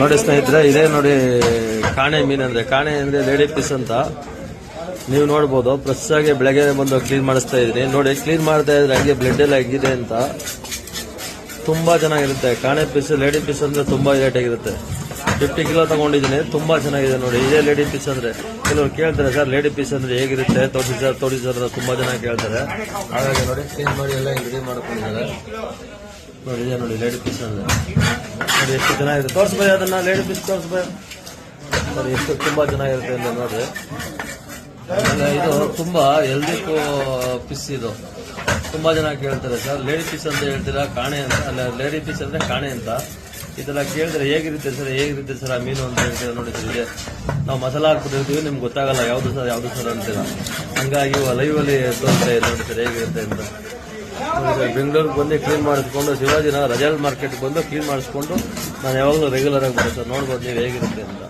ನೋಡಿ ಸ್ನೇಹಿತರೆ, ಇದೇ ನೋಡಿ ಕಾಣೆ ಮೀನ್ ಅಂದ್ರೆ. ಕಾಣೆ ಅಂದ್ರೆ ಲೇಡಿ ಪೀಸ್ ಅಂತ ನೀವು ನೋಡ್ಬೋದು. ಫ್ರೆಶ್ ಆಗಿ ಬೆಳಗ್ಗೆ ಬಂದು ಕ್ಲೀನ್ ಮಾಡಿಸ್ತಾ ಇದ್ದೀನಿ. ನೋಡಿ ಕ್ಲೀನ್ ಮಾಡ್ತಾ ಇದ್ರೆ ಹಂಗೆ ಬ್ಲಡ್ ಎಲ್ಲ ಹೆಂಗಿದೆ ಅಂತ. ತುಂಬಾ ಚೆನ್ನಾಗಿರುತ್ತೆ ಕಾಣೆ ಪೀಸ್. ಲೇಡಿ ಪೀಸ್ ಅಂದ್ರೆ ತುಂಬಾ ರೇಟ್ ಆಗಿರುತ್ತೆ. 50 ಕಿಲೋ ತಗೊಂಡಿದ್ದೀನಿ, ತುಂಬಾ ಚೆನ್ನಾಗಿದೆ ನೋಡಿ. ಇದೇ ಲೇಡಿ ಪೀಸ್ ಅಂದ್ರೆ. ಕೆಲವರು ಕೇಳ್ತಾರೆ ಸರ್ ಲೇಡಿ ಪೀಸ್ ಅಂದ್ರೆ ಹೇಗಿರುತ್ತೆ, ತೋರಿಸಿ ಸರ್ ತುಂಬಾ ಜನ ಕೇಳ್ತಾರೆ. ಹಾಗಾಗಿ ನೋಡಿ ಕ್ಲೀನ್ ಮಾಡಿ ಎಲ್ಲ ರೆಡಿ ಮಾಡ್ಕೊಂಡಿದ್ದಾರೆ ನೋಡಿ. ಇದೆ ನೋಡಿ ಲೇಡಿ ಪೀಸ್ ಅಂದ್ರೆ. ನೋಡಿ ಎಷ್ಟು ಚೆನ್ನಾಗಿದೆ. ತೋರಿಸ್ಬೋದು ಅದನ್ನ, ಲೇಡಿ ಪೀಸ್ ತೋರಿಸ್ಬೋದು ನೋಡಿ ಎಷ್ಟು ತುಂಬಾ ಚೆನ್ನಾಗಿರುತ್ತೆ ಅಂತ ನೋಡ್ರಿ. ಇದು ತುಂಬಾ ಹೆಲ್ದಿ ಪೀಸ್. ಇದು ತುಂಬಾ ಜನ ಕೇಳ್ತಾರೆ ಸರ್ ಲೇಡಿ ಪೀಸ್ ಅಂತ ಹೇಳ್ತೀರಾ, ಕಾಣೆ ಅಂತ ಅಲ್ಲ, ಲೇಡಿ ಪೀಸ್ ಅಂದ್ರೆ ಕಾಣೆ ಅಂತ ಇದೆಲ್ಲ ಕೇಳಿದ್ರೆ ಹೇಗಿರುತ್ತೆ ಸರ್ ಆ ಮೀನು ಅಂತ ಹೇಳ್ತೀರಾ. ನೋಡಿ ಸರ್, ಇದೆ ನಾವು ಮಸಾಲ ಹಾಕ್ಬಿಟ್ಟಿರ್ತೀವಿ, ನಿಮ್ಗೆ ಗೊತ್ತಾಗಲ್ಲ ಯಾವ್ದು ಸರ್ ಅಂತೀರಾ. ಹಂಗಾಗಿ ಲೈವ್ ಅಲ್ಲಿ ತೋರಿಸ್ತಾ ಇದೆ ನೋಡಿ ಸರ್ ಹೇಗಿರುತ್ತೆ ಅಂತ. ಬೆಂಗಳೂರಿಗೆ ಬಂದು ಕ್ಲೀನ್ ಮಾಡಿಸ್ಕೊಂಡು ಶಿವಾಜಿನ ರಜಾಲ್ ಮಾರ್ಕೆಟ್ ಬಂದು ಕ್ಲೀನ್ ಮಾಡಿಸ್ಕೊಂಡು ನಾನು ಯಾವಾಗಲೂ ರೆಗ್ಯುಲರ್ ಆಗಿ ಬರುತ್ತೆ ಸರ್. ನೋಡ್ಬೋದು ನೀವು ಹೇಗಿರುತ್ತೆ ಅಂತ.